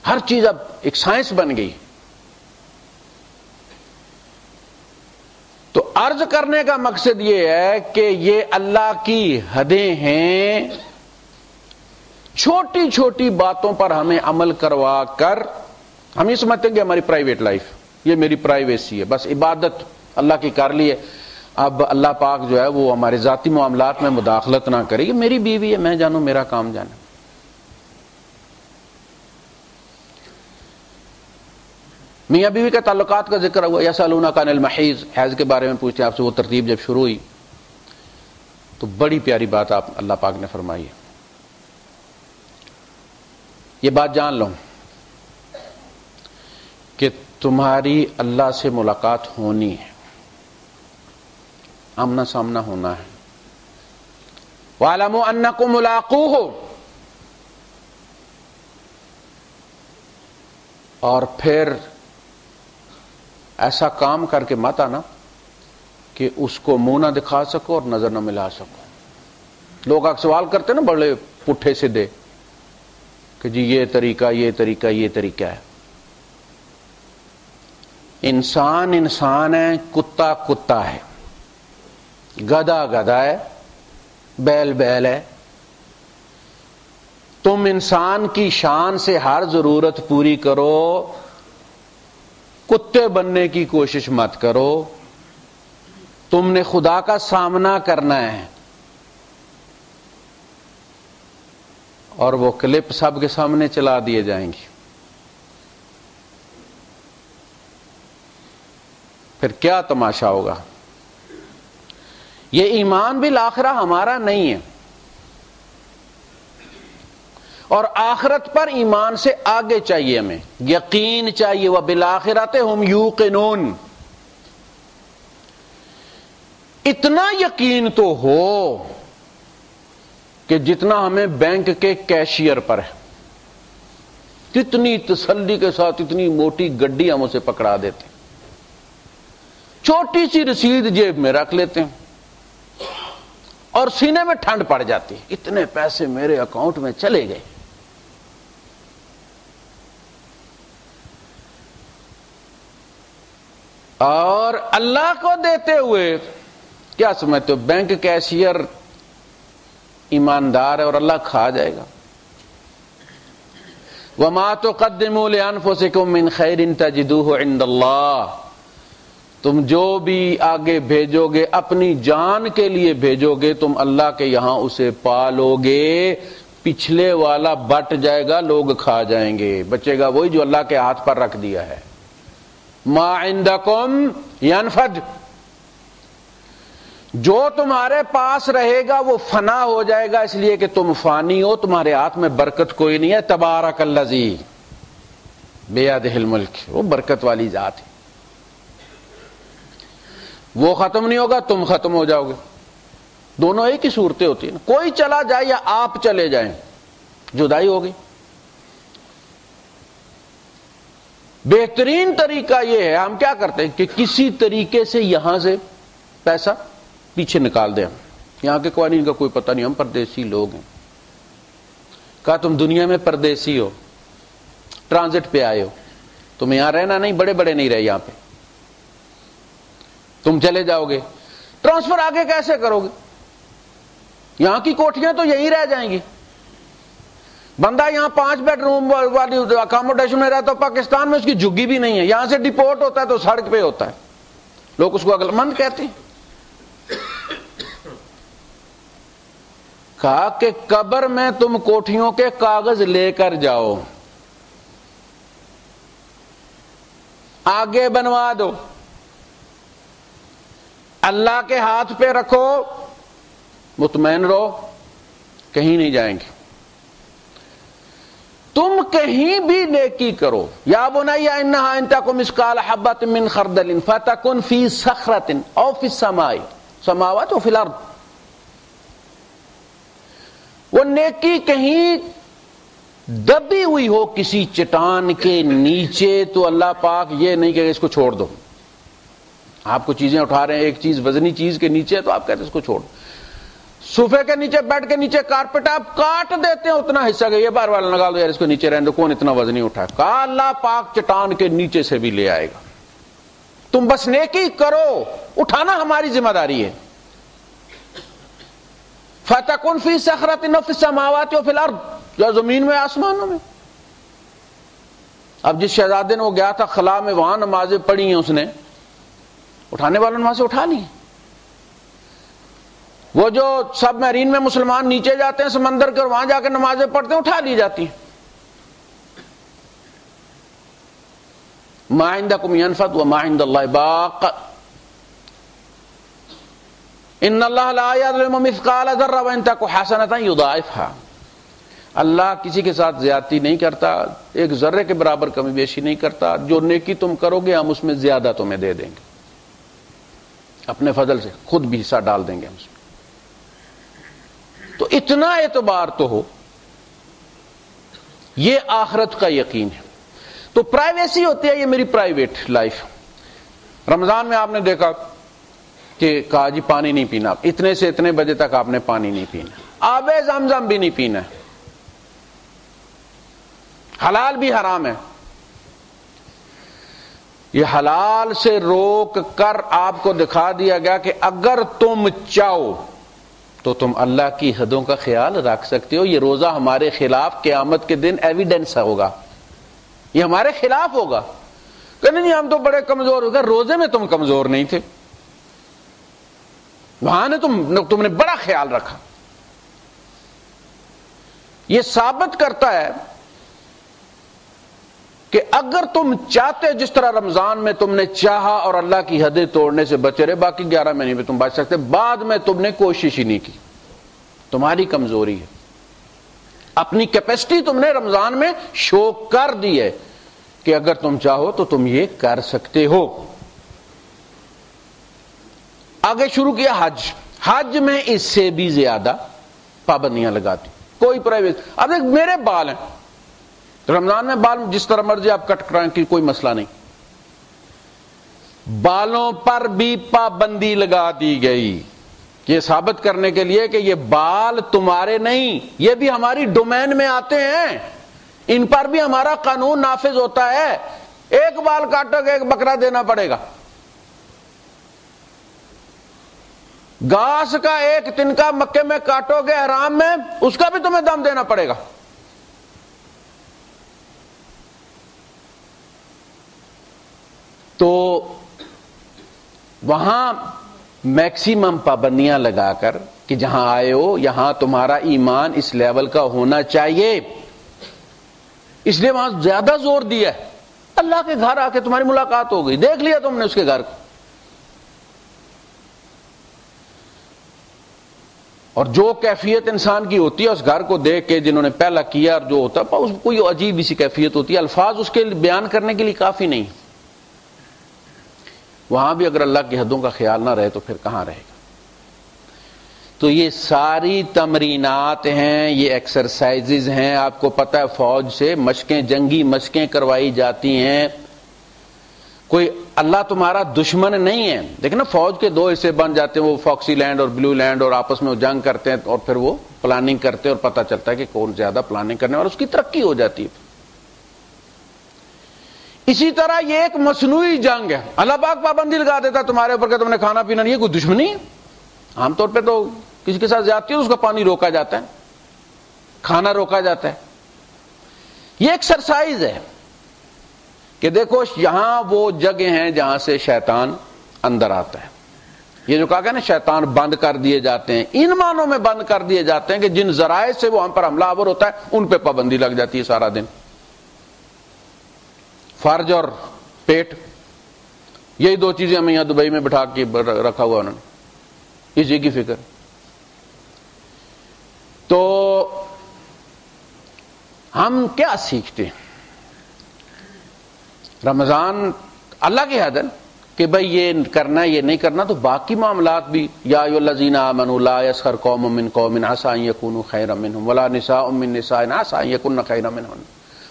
ہر چیز اب ایک سائنس بن گئی. تو عرض کرنے کا مقصد یہ ہے کہ یہ اللہ کی حدیں ہیں. چھوٹی چھوٹی باتوں پر ہمیں عمل کروا کر ہم یہ سمجھتے ہیں کہ ہماری پرائیویٹ لائف، یہ میری پرائیویسی ہے، بس عبادت اللہ کی کر لی ہے، اب اللہ پاک جو ہے وہ ہمارے ذاتی معاملات میں مداخلت نہ کرے. یہ میری بیوی ہے، میں جانوں، میرا کام جانا. میاں بیوی کے تعلقات کا ذکر ہوا، یسألونک عن المحیض، حیض کے بارے میں پوچھتے ہیں آپ سے. وہ ترتیب جب شروع ہوئی تو بڑی پیاری بات آپ اللہ پاک نے فرمائی ہے. یہ بات جان لو کہ تمہاری اللہ سے ملاقات ہونی ہے، آمنا سامنا ہونا ہے. وَاعْلَمُوا أَنَّكُمْ مُلَاقُوهُ، اور پھر ایسا کام کر کے مت آنا کہ اس کو منہ نہ دکھا سکو اور نظر نہ ملا سکو. لوگ آگ سوال کرتے نا بڑے پٹھے سیدھے کہ جی یہ طریقہ یہ طریقہ یہ طریقہ ہے. انسان انسان ہے، کتا کتا ہے، گدھا گدھا ہے، بیل بیل ہے. تم انسان کی شان سے ہر ضرورت پوری کرو، کتے بننے کی کوشش مت کرو. تم نے خدا کا سامنا کرنا ہے. اور وہ کلپ سب کے سامنے چلا دیے جائیں گی. پھر کیا تماشا ہوگا. یہ ایمان بالآخرہ ہمارا نہیں ہے، اور آخرت پر ایمان سے آگے چاہیے، ہمیں یقین چاہیے. وبالآخرۃ ہم یوقنون، اتنا یقین تو ہو کہ جتنا ہمیں بینک کے کیشیئر پر ہے. کتنی تسلی کے ساتھ اتنی موٹی گڈی ہم اسے پکڑا دیتے ہیں، چھوٹی سی رسید جیب میں رکھ لیتے ہیں اور سینے میں ٹھنڈ پڑ جاتی ہے، اتنے پیسے میرے اکاؤنٹ میں چلے گئے. اور اللہ کو دیتے ہوئے کیا سمجھتے ہو بینک کیشیئر ایماندار ہے اور اللہ کھا جائے گا. وما تقدموا لانفسکم من خیر تجدوہ عند اللہ، تم جو بھی آگے بھیجو گے اپنی جان کے لیے بھیجو گے، تم اللہ کے یہاں اسے پالو گے. پچھلے والا بٹ جائے گا، لوگ کھا جائیں گے، بچے گا وہی جو اللہ کے ہاتھ پر رکھ دیا ہے. ما عندکم ینفد، جو تمہارے پاس رہے گا وہ فنا ہو جائے گا، اس لیے کہ تم فانی ہو، تمہارے ہاتھ میں برکت کوئی نہیں ہے. تبارک الذی بیدہ الملک، وہ برکت والی ذات ہے. وہ ختم نہیں ہوگا، تم ختم ہو جاؤ گے. دونوں ایک ہی صورتیں ہوتی ہیں، کوئی چلا جائے یا آپ چلے جائیں، جدائی ہوگی. بہترین طریقہ یہ ہے، ہم کیا کرتے ہیں کہ کسی طریقے سے یہاں سے پیسہ پیچھے نکال دیں. یہاں کے قوانین کا کوئی پتہ نہیں، ہم پردیسی لوگ ہیں. کہا تم دنیا میں پردیسی ہو، ٹرانزٹ پہ آئے ہو، تم یہاں رہنا نہیں، بڑے بڑے نہیں رہے یہاں پہ، تم چلے جاؤ گے، ٹرانسفر آگے کیسے کرو گے؟ یہاں کی کوٹھیاں تو یہیں رہ جائیں گی. بندہ یہاں 5 بیڈ روم والی اکاموڈیشن میں رہتا ہے، پاکستان میں اس کی جھگی بھی نہیں ہے، یہاں سے ڈپورٹ ہوتا ہے تو سڑک پہ ہوتا ہے، لوگ اس کو عقل مند کہتے ہیں. کہا کہ قبر میں تم کوٹھیوں کے کاغذ لے کر جاؤ، آگے بنوا دو، اللہ کے ہاتھ پہ رکھو، مطمئن رہو، کہیں نہیں جائیں گے. تم کہیں بھی نیکی کرو. یا بنی انہا ان تک مثقال حبۃ من خردل فتکن فی صخرۃ او فی السماء سماوات و فی الارض. وہ نیکی کہیں دبی ہوئی ہو کسی چٹان کے نیچے تو اللہ پاک یہ نہیں کہ اس کو چھوڑ دو. آپ کو چیزیں اٹھا رہے ہیں، ایک چیز وزنی چیز کے نیچے تو آپ کہتے ہیں اس کو چھوڑ دو. صوفے کے نیچے، بیڈ کے نیچے کارپیٹ آپ کاٹ دیتے ہیں اتنا حصہ کہ یہ بار والا لگا دو یار، اس کو نیچے رہنے دو، کون اتنا وزنی اٹھائے. کہا اللہ پاک چٹان کے نیچے سے بھی لے آئے گا. تم بس نیکی کرو، اٹھانا ہماری ذمہ داری ہے. فَتَكُنْ فِي صَخْرَةٍ وَفِي السَّمَاوَاتِ وَفِي الْأَرْضِ، یا زمین میں آسمانوں میں. اب جس شہزادے نے وہ گیا تھا خلا میں، وہاں نمازیں پڑھی ہیں اس نے، اٹھانے والوں نے وہاں سے اٹھا لی. وہ جو سب میرین میں مسلمان نیچے جاتے ہیں سمندر کے اور وہاں جا کے نمازیں پڑھتے ہیں، اٹھا لی جاتی ہیں. ما عندکم ینفد وما عند اللہ باق ان اللہ لا یظلم مثقال ذرہ وان تک حسنۃ یضاعفها. اللہ کسی کے ساتھ زیادتی نہیں کرتا، ایک ذرے کے برابر کمی بیشی نہیں کرتا. جو نیکی تم کرو گے ہم اس میں زیادہ تمہیں دے دیں گے، اپنے فضل سے خود بھی حصہ ڈال دیں گے ہم اس میں. تو اتنا اعتبار تو ہو، یہ آخرت کا یقین ہے. تو پرائیویسی ہوتی ہے، یہ میری پرائیویٹ لائف. رمضان میں آپ نے دیکھا کہ کہا جی پانی نہیں پینا، اتنے سے اتنے بجے تک آپ نے پانی نہیں پینا، آب زمزم بھی نہیں پینا، حلال بھی حرام ہے. یہ حلال سے روک کر آپ کو دکھا دیا گیا کہ اگر تم چاہو تو تم اللہ کی حدوں کا خیال رکھ سکتے ہو. یہ روزہ ہمارے خلاف قیامت کے دن ایویڈنس ہوگا، یہ ہمارے خلاف ہوگا کہ نہیں ہم تو بڑے کمزور ہو گئے. روزے میں تم کمزور نہیں تھے، وہاں نے تم نے بڑا خیال رکھا. یہ ثابت کرتا ہے کہ اگر تم چاہتے، جس طرح رمضان میں تم نے چاہا اور اللہ کی حدیں توڑنے سے بچے رہے، باقی 11 مہینے میں تم بچ سکتے، بعد میں تم نے کوشش ہی نہیں کی. تمہاری کمزوری ہے، اپنی کیپیسٹی تم نے رمضان میں شو کر دی ہے کہ اگر تم چاہو تو تم یہ کر سکتے ہو. آگے شروع کیا حج. حج میں اس سے بھی زیادہ پابندیاں لگاتی، کوئی پرائیویسی. اب دیکھ میرے بال ہیں، رمضان میں بال جس طرح مرضی آپ کٹ کرائیں کی کوئی مسئلہ نہیں. بالوں پر بھی پابندی لگا دی گئی، یہ ثابت کرنے کے لیے کہ یہ بال تمہارے نہیں، یہ بھی ہماری ڈومین میں آتے ہیں، ان پر بھی ہمارا قانون نافذ ہوتا ہے. ایک بال کاٹو گے ایک بکرا دینا پڑے گا. گھاس کا ایک تنکا مکے میں کاٹو گے احرام میں، اس کا بھی تمہیں دم دینا پڑے گا. تو وہاں میکسیمم پابندیاں لگا کر کہ جہاں آئے ہو یہاں تمہارا ایمان اس لیول کا ہونا چاہیے، اس لیے وہاں زیادہ زور دیا ہے. اللہ کے گھر آ کے تمہاری ملاقات ہو گئی، دیکھ لیا تم نے اس کے گھر کو، اور جو کیفیت انسان کی ہوتی ہے اس گھر کو دیکھ کے جنہوں نے پہلا کیا اور جو ہوتا ہے اس کو کوئی عجیب سی کیفیت ہوتی ہے، الفاظ اس کے بیان کرنے کے لیے کافی نہیں. وہاں بھی اگر اللہ کی حدوں کا خیال نہ رہے تو پھر کہاں رہے گا. تو یہ ساری تمرینات ہیں، یہ ایکسرسائزز ہیں. آپ کو پتہ ہے فوج سے مشقیں، جنگی مشقیں کروائی جاتی ہیں کوئی اللہ تمہارا دشمن نہیں ہے. دیکھیں نا فوج کے 2 حصے بن جاتے ہیں, وہ فاکسی لینڈ اور بلو لینڈ, اور آپس میں وہ جنگ کرتے ہیں اور پھر وہ پلاننگ کرتے ہیں اور پتہ چلتا ہے کہ کون زیادہ پلاننگ کرنے والا, اس کی ترقی ہو جاتی ہے. اسی طرح یہ ایک مصنوعی جنگ ہے. اللہ پاک پابندی لگا دیتا تمہارے اوپر کہ تم نے کھانا پینا نہیں ہے, کوئی دشمنی ہے. عام طور پہ تو کسی کے ساتھ زیادتی ہے اس کا پانی روکا جاتا ہے, کھانا روکا جاتا ہے. یہ ایکسرسائز ہے کہ دیکھو یہاں وہ جگہ ہیں جہاں سے شیطان اندر آتا ہے. یہ جو کہا گیا نا شیطان بند کر دیے جاتے ہیں, ان معنوں میں بند کر دیے جاتے ہیں کہ جن ذرائع سے وہ ہم پر حملہ آور ہوتا ہے ان پہ پابندی لگ جاتی ہے سارا دن. فرج اور پیٹ, یہی 2 چیزیں ہمیں یہاں دبئی میں بٹھا کے رکھا ہوا انہوں نے, اسی کی فکر. تو ہم کیا سیکھتے ہیں؟ رمضان اللہ کی حد ہے کہ بھئی یہ کرنا ہے یہ نہیں کرنا, تو باقی معاملات بھی یا ایھا الذین آمنوا لا یسخر قوم من قوم عسى ان یکونوا خیرا منهم ولا نساء من نساء عسى ان یکن خیرا منهن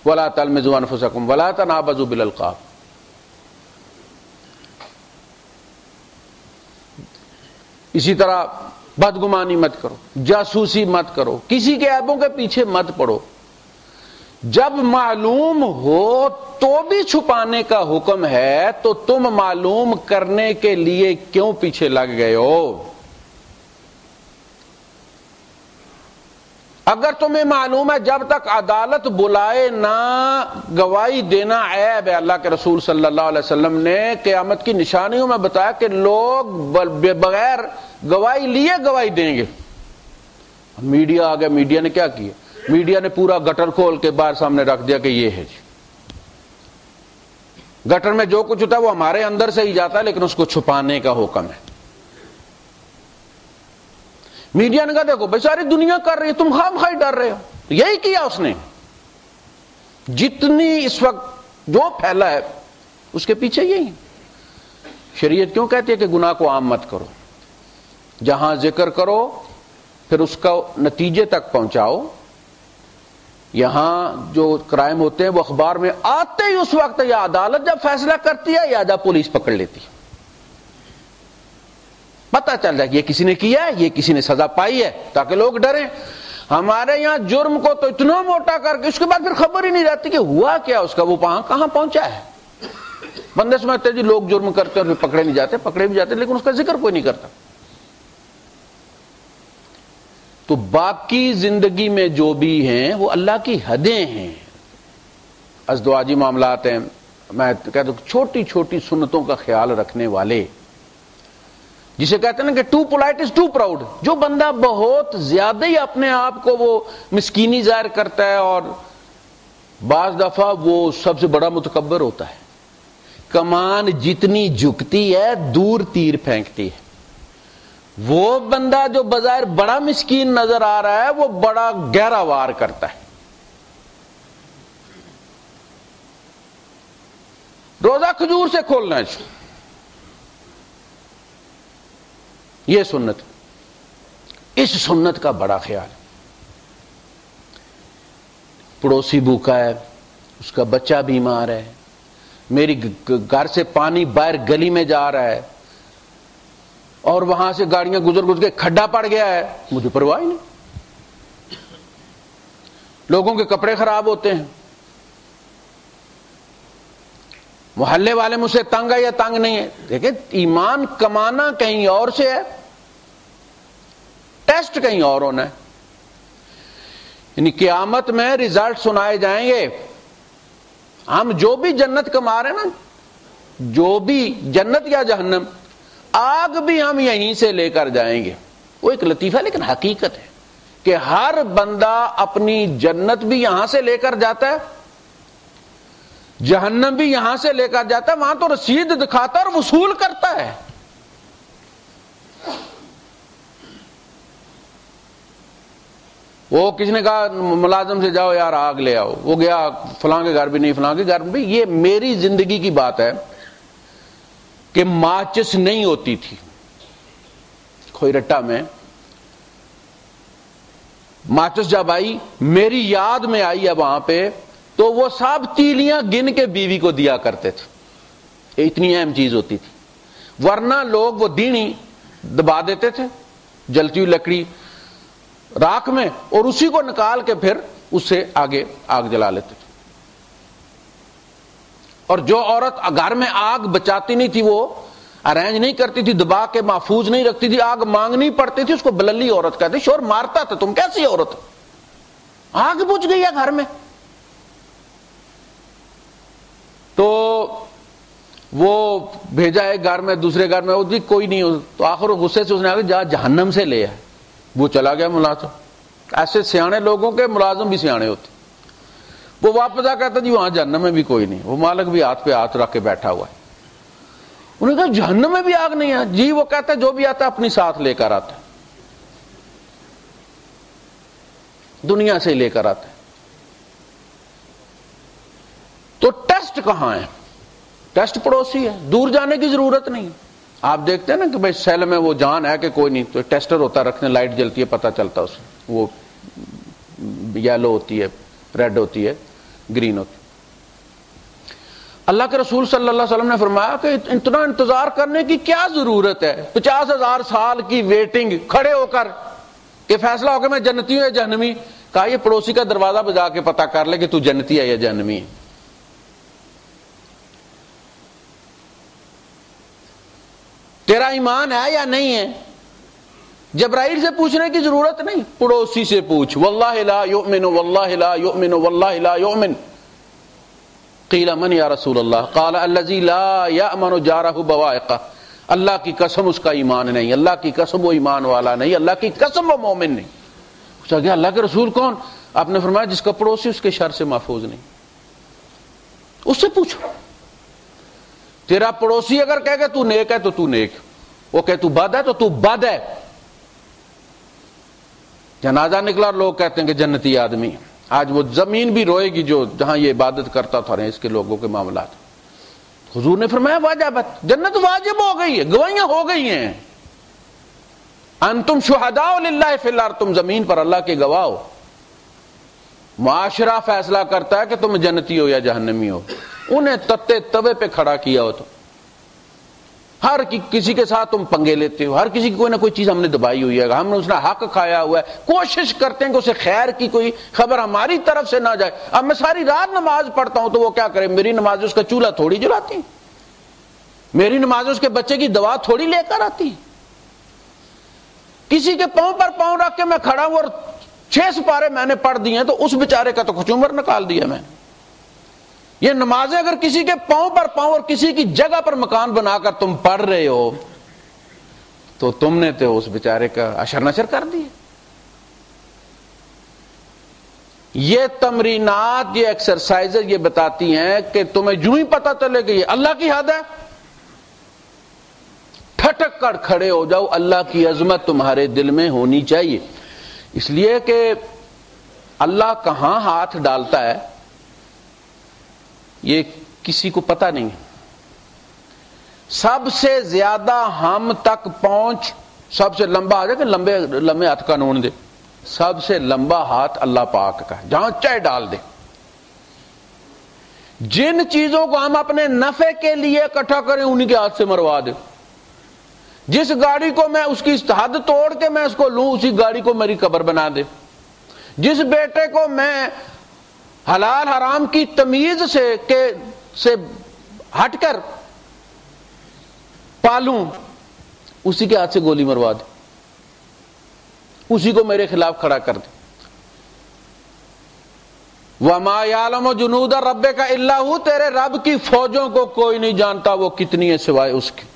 ولا تلمزوا انفسکم ولا تنابزوا بالالقاب. اسی طرح بدگمانی مت کرو, جاسوسی مت کرو, کسی کے عیبوں کے پیچھے مت پڑو. جب معلوم ہو تو بھی چھپانے کا حکم ہے تو تم معلوم کرنے کے لیے کیوں پیچھے لگ گئے ہو؟ اگر تمہیں معلوم ہے جب تک عدالت بلائے نہ گواہی دینا عیب ہے. اللہ کے رسول صلی اللہ علیہ وسلم نے قیامت کی نشانیوں میں بتایا کہ لوگ بغیر گواہی لیے گواہی دیں گے. میڈیا آ گیا, میڈیا نے کیا کیا؟ میڈیا نے پورا گٹر کھول کے باہر سامنے رکھ دیا کہ یہ ہے جی. گٹر میں جو کچھ ہوتا ہے وہ ہمارے اندر سے ہی جاتا ہے, لیکن اس کو چھپانے کا حکم ہے. میڈیا نے کہا دیکھو بھائی ساری دنیا کر رہی ہے, تم خامخواہ ڈر رہے ہو. یہی کیا اس نے. جتنی اس وقت جو پھیلا ہے اس کے پیچھے یہی. شریعت کیوں کہتی ہے کہ گناہ کو عام مت کرو, جہاں ذکر کرو پھر اس کا نتیجے تک پہنچاؤ. یہاں جو کرائم ہوتے ہیں وہ اخبار میں آتے ہی اس وقت یا عدالت جب فیصلہ کرتی ہے یا جب پولیس پکڑ لیتی ہے, پتہ چل جائے کہ یہ کسی نے کیا ہے, یہ کسی نے سزا پائی ہے, تاکہ لوگ ڈریں. ہمارے یہاں جرم کو تو اتنا موٹا کر کے اس کے بعد پھر خبر ہی نہیں رہتی کہ ہوا کیا اس کا, وہ کہاں پہنچا ہے. بندے سمجھتے جی لوگ جرم کرتے اور پھر پکڑے نہیں جاتے, پکڑے بھی جاتے لیکن اس کا ذکر کوئی نہیں کرتا. تو باقی زندگی میں جو بھی ہیں وہ اللہ کی حدیں ہیں, ازدواجی معاملات ہیں. میں کہتا ہوں چھوٹی چھوٹی سنتوں کا خیال رکھنے والے, جسے کہتے ہیں نا کہ too polite is too proud. جو بندہ بہت زیادہ ہی اپنے آپ کو وہ مسکینی ظاہر کرتا ہے اور بعض دفعہ وہ سب سے بڑا متکبر ہوتا ہے. کمان جتنی جھکتی ہے دور تیر پھینکتی ہے. وہ بندہ جو بظاہر بڑا مسکین نظر آ رہا ہے وہ بڑا گہرا وار کرتا ہے. روزہ کھجور سے کھولنا ہے, یہ سنت. اس سنت کا بڑا خیال. پڑوسی بھوکا ہے, اس کا بچہ بیمار ہے, میری گھر سے پانی باہر گلی میں جا رہا ہے اور وہاں سے گاڑیاں گزر کے کھڈا پڑ گیا ہے, مجھے پرواہ ہی نہیں. لوگوں کے کپڑے خراب ہوتے ہیں, محلے والے مجھ سے تنگ ہے یا تنگ نہیں ہے. دیکھیں ایمان کمانا کہیں اور سے ہے, ٹیسٹ کہیں اور ہونا ہے. یعنی قیامت میں ریزلٹ سنائے جائیں گے. ہم جو بھی جنت کما رہے ہیں نا, جو بھی جنت یا جہنم, آگ بھی ہم یہیں سے لے کر جائیں گے. وہ ایک لطیفہ لیکن حقیقت ہے کہ ہر بندہ اپنی جنت بھی یہاں سے لے کر جاتا ہے, جہنم بھی یہاں سے لے کر جاتا ہے. وہاں تو رسید دکھاتا اور وصول کرتا ہے. وہ کسی نے کہا ملازم سے جاؤ یار آگ لے آؤ, وہ گیا فلاں کے گھر بھی نہیں, فلاں کے گھر بھی. یہ میری زندگی کی بات ہے کہ ماچس نہیں ہوتی تھی کھوئی رٹا میں. ماچس جب آئی میری یاد میں آئی ہے وہاں پہ, تو وہ سب تیلیاں گن کے بیوی کو دیا کرتے تھے. اتنی اہم چیز ہوتی تھی، ورنہ لوگ وہ دینی دبا دیتے تھے جلتی ہوئی لکڑی راکھ میں، اور اسی کو نکال کے پھر اس سے آگے آگ جلا لیتے تھے۔ اور جو عورت گھر میں آگ بچاتی نہیں تھی، وہ ارینج نہیں کرتی تھی، دبا کے محفوظ نہیں رکھتی تھی، آگ مانگنی پڑتی تھی، اس کو بللی عورت کہتے، شور مارتا تھا، تم کیسی عورت، آگ بجھ گئی ہے گھر میں۔ تو وہ بھیجا ایک گھر میں، دوسرے گھر میں، وہ بھی کوئی نہیں ہو، تو آخر غصے سے اس نے آگے جا جہنم سے لے آئے، وہ چلا گیا ملازم۔ ایسے سیانے لوگوں کے ملازم بھی سیانے ہوتے، وہ واپس آ کہتا جی وہاں جہنم میں بھی کوئی نہیں، وہ مالک بھی ہاتھ پہ ہاتھ رکھ کے بیٹھا ہوا ہے۔ انہوں نے کہا جہنم میں بھی آگ نہیں ہے؟ جی وہ کہتا ہے جو بھی آتا ہے اپنی ساتھ لے کر آتا ہے، دنیا سے لے کر آتا ہے۔ تو ٹیسٹ کہاں ہے؟ ٹیسٹ پڑوسی ہے، دور جانے کی ضرورت نہیں۔ آپ دیکھتے ہیں نا کہ بھائی سیل میں وہ جان ہے کہ کوئی نہیں، تو ٹیسٹر ہوتا ہے رکھنے، لائٹ جلتی ہے پتہ چلتا ہے، اس وہ یلو ہوتی ہے، ریڈ ہوتی ہے، گرین ہوتی ہے۔ اللہ کے رسول صلی اللہ علیہ وسلم نے فرمایا کہ اتنا انتظار کرنے کی کیا ضرورت ہے، 50,000 سال کی ویٹنگ، کھڑے ہو کر کہ فیصلہ ہو کہ میں جنتی ہوں یا جہنمی۔ کہا یہ پڑوسی کا دروازہ بجا کے پتہ کر لے کہ تو جنتی ہے یا جہنمی ہے۔ تیرا ایمان ہے یا نہیں ہے؟ جبرائیل سے پوچھنے کی ضرورت نہیں، پڑوسی سے پوچھ۔ واللہ لا یؤمن واللہ لا یؤمن واللہ لا یؤمن۔ قیل من یا رسول اللہ؟ قال الذی لا یأمن جارہ بوائقہ۔ اللہ کی قسم اس کا ایمان نہیں، اللہ کی قسم وہ ایمان والا نہیں، اللہ کی قسم وہ مومن نہیں۔ پوچھا گیا اللہ کے رسول کون؟ آپ نے فرمایا جس کا پڑوسی اس کے شر سے محفوظ نہیں، اس سے پوچھو۔ تیرا پڑوسی اگر کہے کہ تو نیک ہے تو تو نیک، وہ کہے تو بد ہے تو تو بد ہے۔ جنازہ نکلا اور لوگ کہتے ہیں کہ جنتی آدمی، آج وہ زمین بھی روئے گی جو جہاں یہ عبادت کرتا تھا، اس کے لوگوں کے معاملات۔ حضور نے فرمایا واجبت، جنت واجب ہو گئی ہے، گواہیاں ہو گئی ہیں۔ انتم شہداء للہ فی الارض، تم زمین پر اللہ کے گواہ ہو۔ معاشرہ فیصلہ کرتا ہے کہ تم جنتی ہو یا جہنمی ہو، انہیں تتے توے پہ کھڑا کیا ہو، تو ہر کسی کے ساتھ تم پنگے لیتے ہو، ہر کسی کی کوئی نہ کوئی چیز ہم نے دبائی ہوئی ہے، ہم نے اس نے حق کھایا ہوا ہے، کوشش کرتے ہیں کہ اسے خیر کی کوئی خبر ہماری طرف سے نہ جائے۔ اب میں ساری رات نماز پڑھتا ہوں تو وہ کیا کرے، میری نماز اس کا چولہا تھوڑی جلاتی، میری نماز اس کے بچے کی دوا تھوڑی لے کر آتی۔ کسی کے پاؤں پر پاؤں رکھ کے میں کھڑا ہوں اور 6 سپارے میں نے پڑھ دیے ہیں تو اس بیچارے کا تو کچومر نکال دیا میں نے۔ یہ نمازیں اگر کسی کے پاؤں پر پاؤں اور کسی کی جگہ پر مکان بنا کر تم پڑھ رہے ہو تو تم نے تو اس بیچارے کا اشر نشر کر دیا۔ یہ تمرینات، یہ ایکسرسائز یہ بتاتی ہیں کہ تمہیں یوں ہی پتہ چلے کہ یہ اللہ کی حد ہے، ٹھٹک کر کھڑے ہو جاؤ، اللہ کی عظمت تمہارے دل میں ہونی چاہیے۔ اس لیے کہ اللہ کہاں ہاتھ ڈالتا ہے یہ کسی کو پتہ نہیں۔ سب سے زیادہ ہم تک پہنچ، سب سے لمبا آ جائے کہ لمبے ہاتھ کا نون دے، سب سے لمبا ہاتھ اللہ پاک کا ہے، جہاں چاہے ڈال دے۔ جن چیزوں کو ہم اپنے نفع کے لیے اکٹھا کریں انہی کے ہاتھ سے مروا دے۔ جس گاڑی کو میں اس کی حد توڑ کے میں اس کو لوں، اسی گاڑی کو میری قبر بنا دے۔ جس بیٹے کو میں حلال حرام کی تمیز سے ہٹ کر پالوں، اسی کے ہاتھ سے گولی مروا دے، اسی کو میرے خلاف کھڑا کر دے۔ وَمَا يَعْلَمُ جُنُودَ رَبِّكَ إِلَّا هُوَ، تیرے رب کی فوجوں کو کوئی نہیں جانتا وہ کتنی ہے سوائے اس کے۔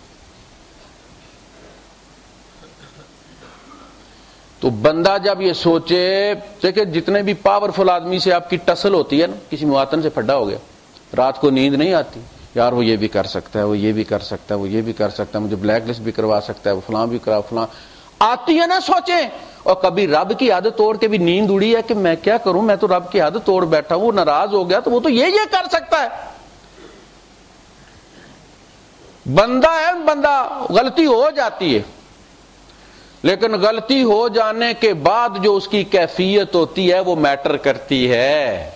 تو بندہ جب یہ سوچے، دیکھیں جتنے بھی پاورفل آدمی سے آپ کی ٹسل ہوتی ہے نا، کسی مواطن سے پھڈا ہو گیا، رات کو نیند نہیں آتی، یار وہ یہ بھی کر سکتا ہے، وہ یہ بھی کر سکتا ہے، وہ یہ بھی کر سکتا ہے، مجھے بلیک لسٹ بھی کروا سکتا ہے، وہ فلاں بھی کرا فلاں آتی ہے نا سوچیں۔ اور کبھی رب کی عادت توڑ کے بھی نیند اڑی ہے کہ میں کیا کروں، میں تو رب کی عادت توڑ بیٹھا ہوں، وہ ناراض ہو گیا تو وہ تو یہ کر سکتا ہے۔ بندہ ہے، بندہ غلطی ہو جاتی ہے، لیکن غلطی ہو جانے کے بعد جو اس کی کیفیت ہوتی ہے وہ میٹر کرتی ہے۔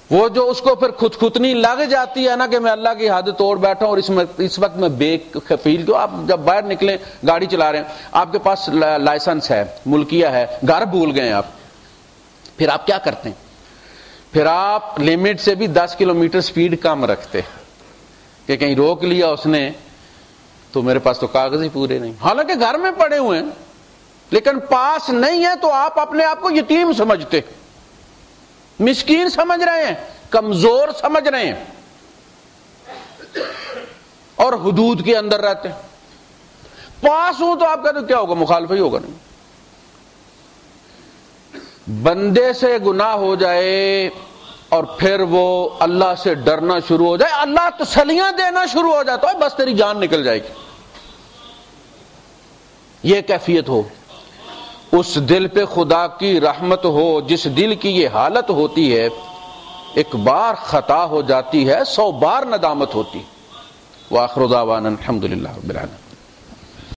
وہ جو اس کو پھر خودکتنی لگ جاتی ہے نا کہ میں اللہ کی حد توڑ بیٹھا ہوں اور اس وقت میں بے کفیل کیوں. آپ جب باہر نکلیں گاڑی چلا رہے ہیں, آپ کے پاس لائسنس ہے, ملکیہ ہے, گھر بھول گئے آپ, پھر آپ کیا کرتے ہیں؟ پھر آپ لمٹ سے بھی 10 کلومیٹر سپیڈ کم رکھتے کہ کہیں روک لیا اس نے تو میرے پاس تو کاغذ ہی پورے نہیں, حالانکہ گھر میں پڑے ہوئے ہیں لیکن پاس نہیں ہے, تو آپ اپنے آپ کو یتیم سمجھتے, مسکین سمجھ رہے ہیں, کمزور سمجھ رہے ہیں, اور حدود کے اندر رہتے ہیں. پاس ہوں تو آپ کہتے کیا ہوگا, مخالف ہی ہوگا. نہیں, بندے سے گناہ ہو جائے اور پھر وہ اللہ سے ڈرنا شروع ہو جائے, اللہ تسلیاں دینا شروع ہو جاتا ہے, بس تیری جان نکل جائے گی. یہ کیفیت ہو, اس دل پہ خدا کی رحمت ہو جس دل کی یہ حالت ہوتی ہے, ایک بار خطا ہو جاتی ہے 100 بار ندامت ہوتی. وآخر دعوانا الحمدللہ رب العالمین.